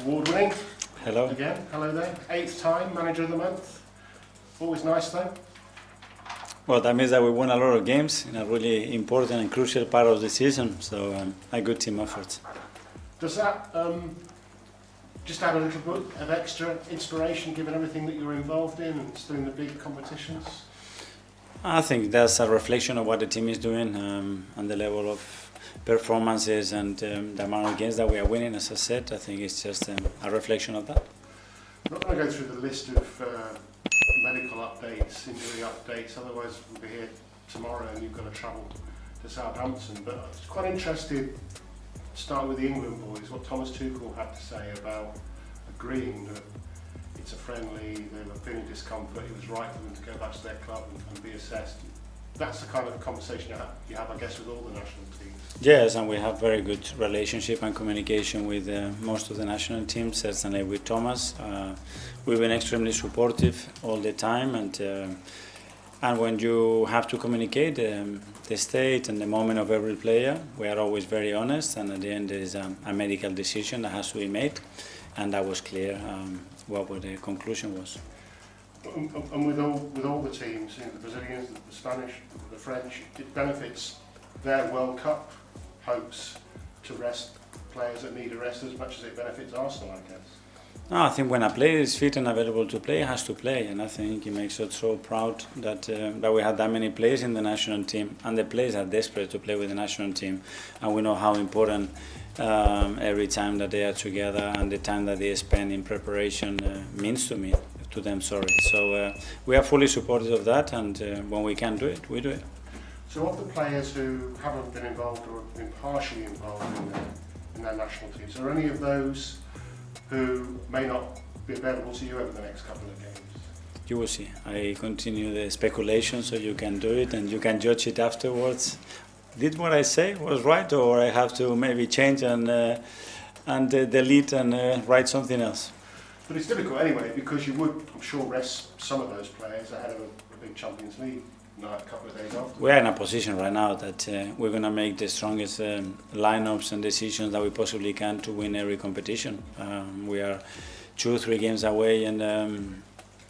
Award-winning. Hello. Again, hello there. 8th time, Manager of the Month. Always nice though. Well, that means that we won a lot of games in a really important and crucial part of the season, so a good team effort. Does that just add a little bit of extra inspiration given everything that you're involved in and still in the big competitions? I think that's a reflection of what the team is doing and the level of performances and the amount of games that we are winning. As I said, I think it's just a reflection of that. I'm not going to go through the list of medical updates, injury updates, otherwise we'll be here tomorrow and you've got to travel to Southampton. But I was quite interested, starting with the England boys, what Thomas Tuchel had to say about agreeing that it's a friendly, they were feeling discomfort, it was right for them to go back to their club and be assessed. That's the kind of conversation you have, I guess, with all the national teams. Yes, and we have very good relationship and communication with most of the national teams, certainly with Thomas. We've been extremely supportive all the time, and when you have to communicate the state and the moment of every player, we are always very honest, and at the end there is a medical decision that has to be made, and that was clear what the conclusion was. And with all the teams, the Brazilians, the Spanish, the French, it benefits their World Cup hopes to rest players that need a rest as much as it benefits Arsenal, I guess. No, I think when a player is fit and available to play, he has to play, and I think it makes us so proud that we have that many players in the national team, and the players are desperate to play with the national team, and we know how important every time that they are together and the time that they spend in preparation means to them. So we are fully supportive of that, and when we can do it, we do it. So of the players who haven't been involved or have been partially involved in their national teams, are any of those who may not be available to you over the next couple of games? You will see. I continue the speculation so you can do it and you can judge it afterwards. Did what I say was right, or I have to maybe change and delete and write something else? But it's difficult anyway, because you would, I'm sure, rest some of those players ahead of a big Champions League night a couple of days after. We are in a position right now that we're going to make the strongest lineups and decisions that we possibly can to win every competition. We are 2-3 games away in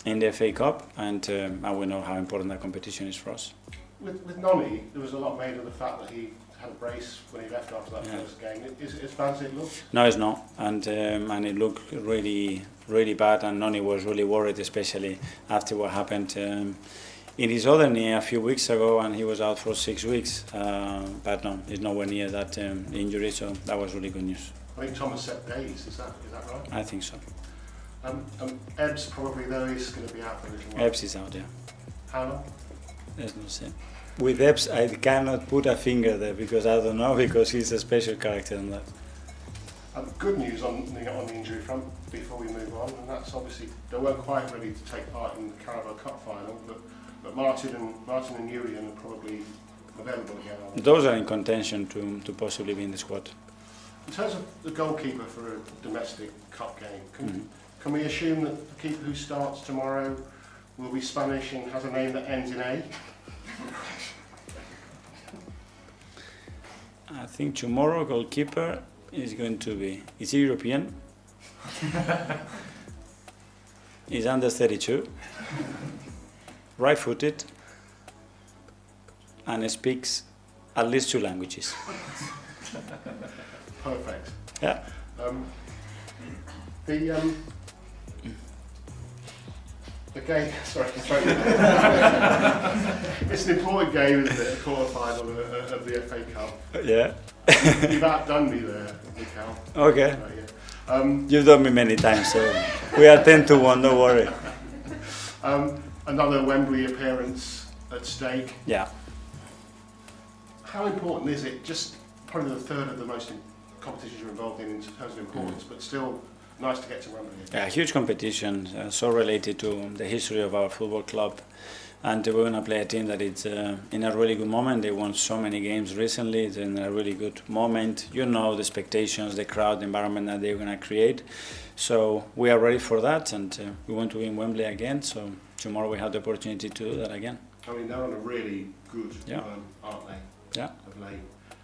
the FA Cup, and we know how important that competition is for us. With Noni, there was a lot made of the fact that he had a brace when he left after that first game. Is it as bad as it looked? No, it's not, and it looked really, really bad, and Noni was really worried, especially after what happened in his other knee a few weeks ago, and he was out for 6 weeks. But no, he's nowhere near that injury, so that was really good news. I think Thomas said days. Is that right? I think so. Ebbs probably though is going to be out for a little while. Ebbs is out, yeah. How long? There's no say. With Ebbs, I cannot put a finger there because I don't know, because he's a special character in that. Good news on the injury front before we move on, and that's obviously they weren't quite ready to take part in the Carabao Cup final, but Martin and Urian are probably available again. Those are in contention to possibly be in the squad. In terms of the goalkeeper for a domestic cup game, can we assume that the keeper who starts tomorrow will be Spanish and has a name that ends in A? I think tomorrow goalkeeper is going to be, is he European? He's under 32, right-footed, and speaks at least 2 languages. Perfect. Yeah. The game, sorry. It's an important game, isn't it? A quarter-final of the FA Cup. Yeah. You've outdone me there, Mikel. Okay. Yeah. You've done me many times, so we are 10-1, don't worry. Another Wembley appearance at stake. Yeah. How important is it? Just probably the third of the most competitions you're involved in terms of importance, but still nice to get to Wembley. Yeah, huge competition, so related to the history of our football club. And we're going to play a team that is in a really good moment. They won so many games recently. It's in a really good moment. You know the expectations, the crowd, the environment that they're going to create. So we are ready for that, and we want to win Wembley again. So tomorrow we have the opportunity to do that again. I mean, they're on a really good run, aren't they? Yeah. Of late.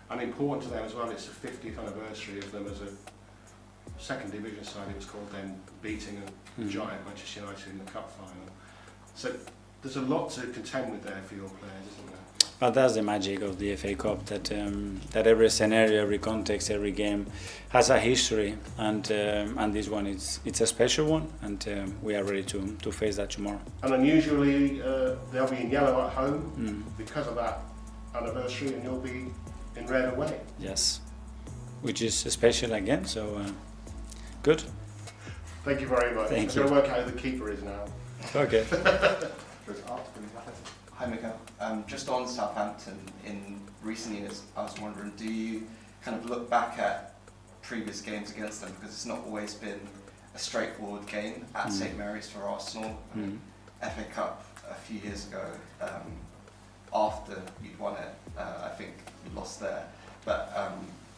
And important to them as well, it's the 50th anniversary of them as a second division side it was called then, beating a giant Manchester United in the cup final. So there's a lot to contend with there for your players, isn't there? But that's the magic of the FA Cup, that that every scenario, every context, every game has a history, and this one it's a special one, and we are ready to face that tomorrow. And unusually they'll be in yellow at home because of that anniversary, and you'll be in red away. Yes, which is special again. So good. Thank you very much. Thank I'm you. going to work out who the keeper is now. Okay. Hi Mikel, just on Southampton, in recent years I was wondering, do you kind of look back at previous games against them, because it's not always been a straightforward game at St Mary's for Arsenal. FA Cup a few years ago, after you'd won it, I think you lost there, but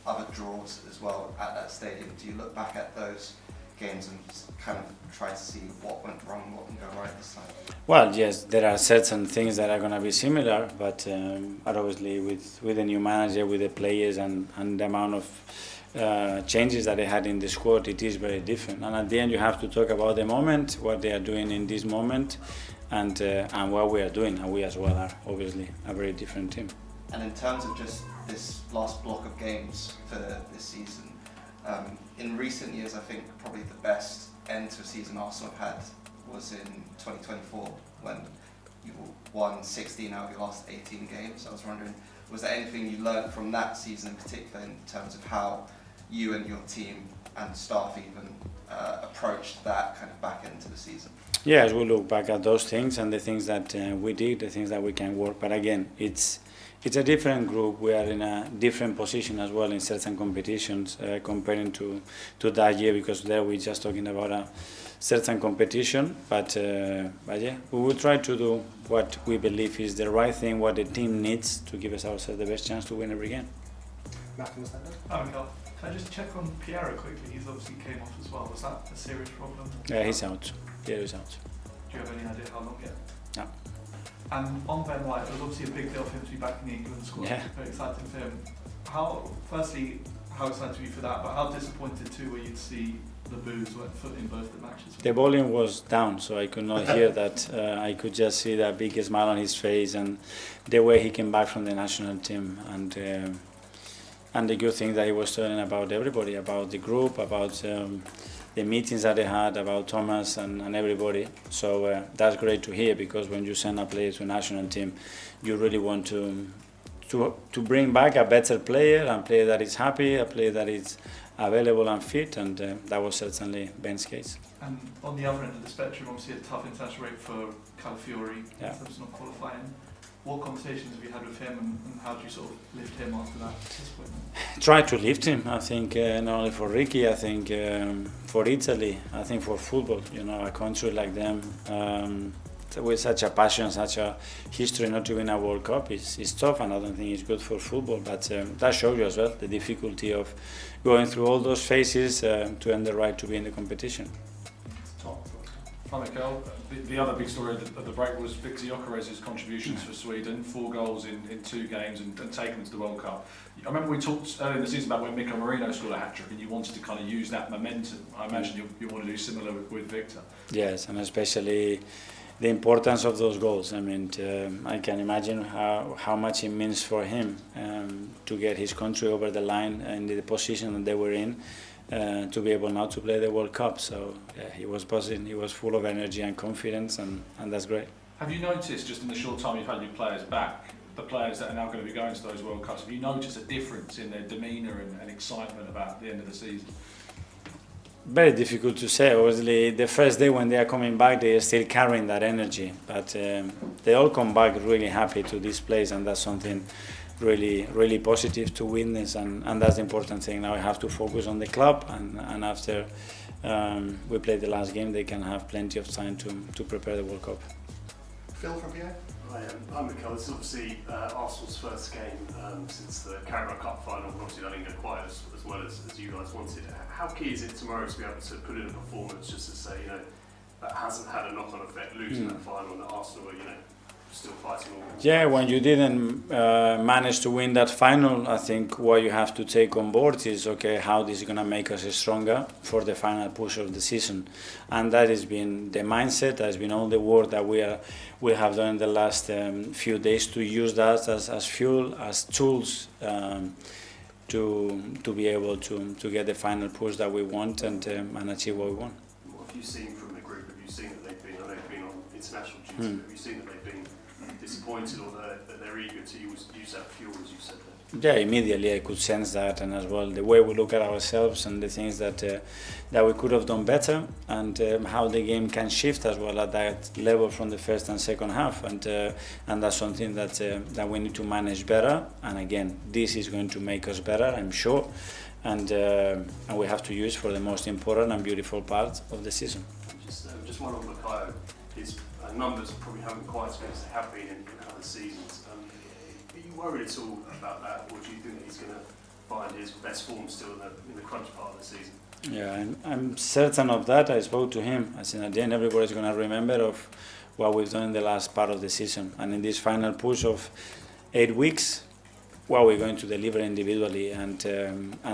other draws as well at that stadium. Do you look back at those games and kind of try to see what went wrong, what can go right this time? Well, yes, there are certain things that are going to be similar, but obviously with the new manager, with the players, and the amount of changes that they had in the squad, it is very different. And at the end, you have to talk about the moment, what they are doing in this moment, and what we are doing. And we as well are obviously a very different team. And in terms of just this last block of games for this season, in recent years, I think probably the best end to a season Arsenal have had was in 2024, when you won 16 out of your last 18 games. I was wondering, was there anything you learned from that season in particular in terms of how you and your team and staff even approached that kind of back into the season? Yes, we look back at those things and the things that we did, the things that we can work. But again, it's a different group. We are in a different position as well in certain competitions comparing to that year, because there we're just talking about a certain competition. But yeah, we will try to do what we believe is the right thing, what the team needs to give us ourselves the best chance to win every game. Matthew, was that it? Oh, Mikel, can I just check on Piero quickly? He's obviously came off as well. Was that a serious problem? Yeah, he's out. Pierre is out. Do you have any idea how long yet? No. And on Ben White, it was obviously a big deal for him to be back in the England squad. Yeah. Very exciting for him. Firstly, how excited were you for that? But how disappointed too were you to see the boos went foot in both the matches? The volume was down, so I could not hear that. I could just see that big smile on his face and the way he came back from the national team, and the good thing that he was telling about everybody, about the group, about the meetings that they had, about Thomas and everybody. So that's great to hear, because when you send a player to a national team, you really want to bring back a better player, a player that is happy, a player that is available and fit, and that was certainly Ben's case. And on the other end of the spectrum, obviously a tough international break for Calafiori in terms of not qualifying. What conversations have you had with him, and how do you sort of lift him after that disappointment? Try to lift him. I think not only for Ricky, I think for Italy, I think for football. You know, a country like them with such a passion, such a history, not to win a World Cup is tough, and I don't think it's good for football. But that shows you as well the difficulty of going through all those phases to earn the right to be in the competition. Hi Mikel, the other big story of the break was Victor Gyökeres's contributions for Sweden, 4 goals in 2 games and taking them to the World Cup. I remember we talked earlier in the season about when Mikel Marino scored a hat-trick and you wanted to kind of use that momentum. I imagine you want to do similar with Victor. Yes, and especially the importance of those goals. I mean, I can imagine how much it means for him to get his country over the line in the position that they were in. To be able now to play the World Cup. So yeah, he was buzzing, he was full of energy and confidence, and that's great. Have you noticed, just in the short time you've had your players back, the players that are now going to be going to those World Cups, have you noticed a difference in their demeanour and excitement about the end of the season? Very difficult to say. Obviously, the first day when they are coming back, they are still carrying that energy, but they all come back really happy to this place, and that's something really positive to witness, and that's the important thing. Now I have to focus on the club, and after we play the last game, they can have plenty of time to prepare the World Cup. Phil from here. Hi, I'm Mikel. This is obviously Arsenal's first game since the Carabao Cup final. Obviously, that didn't go quite as well as you guys wanted. How key is it tomorrow to be able to put in a performance just to say, that hasn't had a knock-on effect losing that final, and that Arsenal are, still fighting all? Yeah, when you didn't manage to win that final, I think what you have to take on board is, okay, how this is going to make us stronger for the final push of the season. And that has been the mindset, that has been all the work that we have done in the last few days to use that as fuel, as tools to be able to get the final push that we want and achieve what we want. What have you seen from the group? Have you seen that they've been, I know they've been on international duty, have you seen that they've been disappointed or that they're eager to use that fuel, as you said there? Yeah, immediately I could sense that, and as well the way we look at ourselves and the things that we could have done better, and how the game can shift as well at that level from the first and second half, and that's something that we need to manage better. And again, this is going to make us better, I'm sure, and we have to use for the most important and beautiful part of the season. Just one on Bukayo. His numbers probably haven't quite as good as they have been in other seasons. Are you worried at all about that, or do you think that he's going to find his best form still in the crunch part of the season? Yeah, I'm certain of that. I spoke to him. I said, at the end, everybody's going to remember of what we've done in the last part of the season. And in this final push of 8 weeks, what we're going to deliver individually. And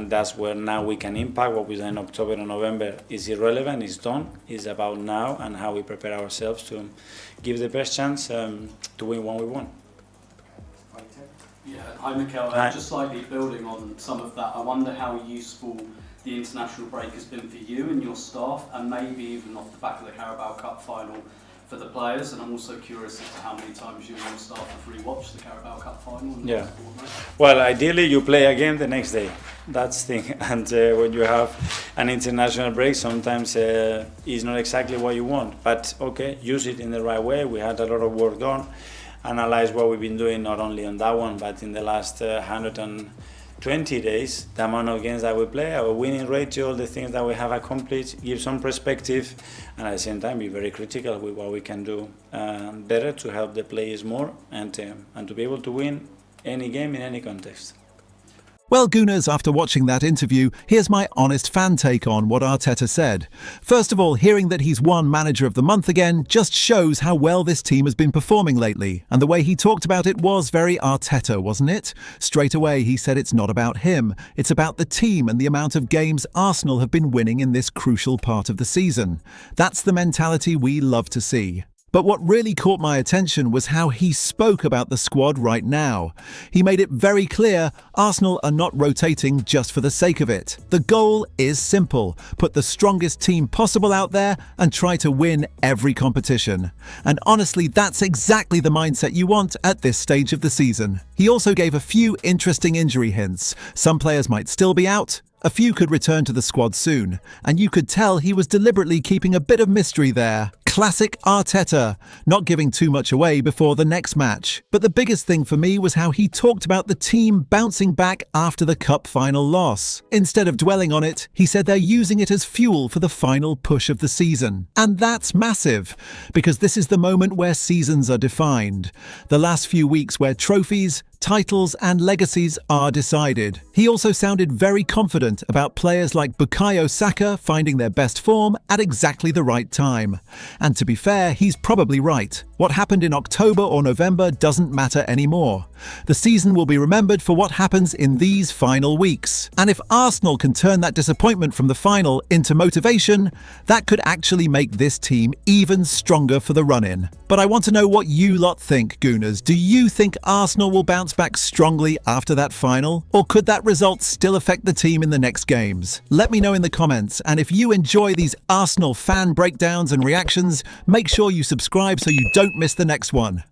that's where now we can impact. What we've done in October and November is irrelevant, it's done. It's about now and how we prepare ourselves to give the best chance to win what we want. Yeah, hi Mikel. Hi. Just slightly building on some of that, I wonder how useful the international break has been for you and your staff, and maybe even off the back of the Carabao Cup final for the players. And I'm also curious as to how many times you and your staff have rewatched the Carabao Cup final. And Yeah. Well, ideally you play again the next day. That's the thing. And when you have an international break, sometimes it's not exactly what you want. But okay, use it in the right way. We had a lot of work done. Analyze what we've been doing, not only on that one, but in the last 120 days, the amount of games that we play, our winning ratio, all the things that we have accomplished, give some perspective, and at the same time be very critical with what we can do better to help the players more and to be able to win any game in any context. Well, Gooners, after watching that interview, here's my honest fan take on what Arteta said. First of all, hearing that he's won Manager of the Month again just shows how well this team has been performing lately. And the way he talked about it was very Arteta, wasn't it? Straight away, he said it's not about him. It's about the team and the amount of games Arsenal have been winning in this crucial part of the season. That's the mentality we love to see. But what really caught my attention was how he spoke about the squad right now. He made it very clear Arsenal are not rotating just for the sake of it. The goal is simple: put the strongest team possible out there and try to win every competition. And honestly, that's exactly the mindset you want at this stage of the season. He also gave a few interesting injury hints. Some players might still be out. A few could return to the squad soon, and you could tell he was deliberately keeping a bit of mystery there. Classic Arteta, not giving too much away before the next match. But the biggest thing for me was how he talked about the team bouncing back after the cup final loss. Instead of dwelling on it, he said they're using it as fuel for the final push of the season. And that's massive, because this is the moment where seasons are defined. The last few weeks where trophies, titles and legacies are decided. He also sounded very confident about players like Bukayo Saka finding their best form at exactly the right time. And to be fair, he's probably right. What happened in October or November doesn't matter anymore. The season will be remembered for what happens in these final weeks. And if Arsenal can turn that disappointment from the final into motivation, that could actually make this team even stronger for the run-in. But I want to know what you lot think, Gooners. Do you think Arsenal will bounce back strongly after that final? Or could that result still affect the team in the next games? Let me know in the comments, and if you enjoy these Arsenal fan breakdowns and reactions, make sure you subscribe so you don't miss the next one.